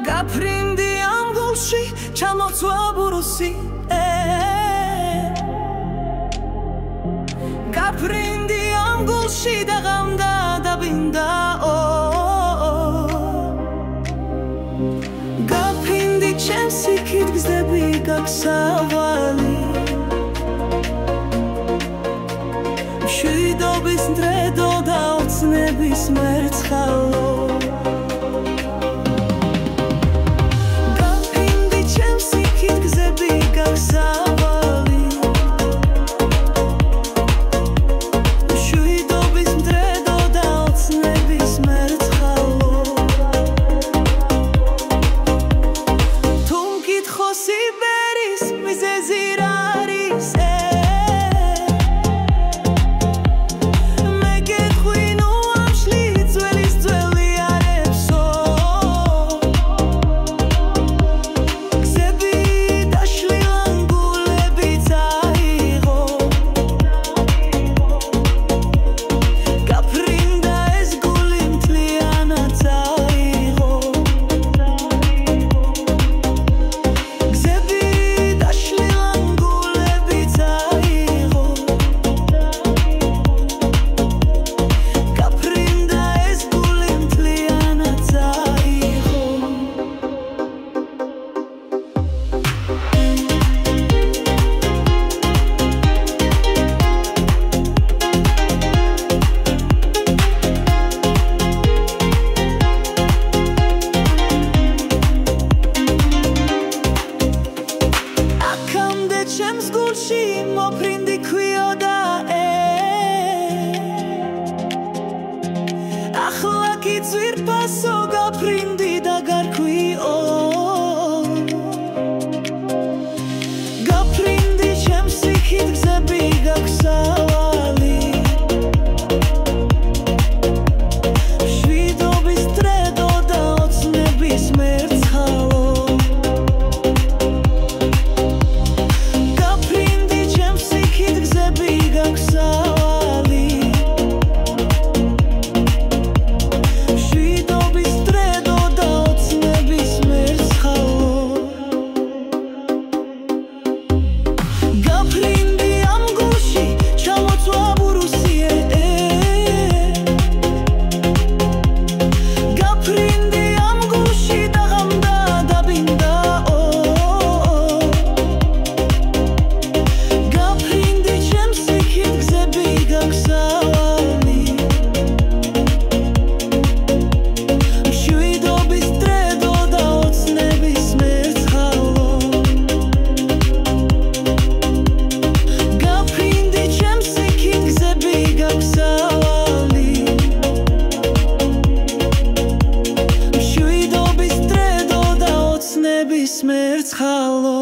გაფრინდი ამ გულში ჩამოწვა ბურუსი გაფრინდი ამ გულში და ღამდა დაბინდა გაფრინდი ჩემს იქით გზები გაგსავალი მშვიდობის მდრედო და ოცნების მერცხალო ჩემს გულში მოფრინდი ქვიოდა ახლა კი ძვირფასო გაფრინდი და გარქვიო გაფრინდი ჩემს იქით გზები გაგსავალი მშვიდობის მდრედო და ოცნების მერცხალო გაფრინდი ამ გულში ჩამოწვა ბურუსი გაფრინდი ამ გულში და ღამდა დაბინდა გაფრინდი ჩემს იქით გზები გაგსავალი მშვიდობის მდრედო და ოცნების მერცხალო მშვიდობის მდრედო და ოცნების მერცხალო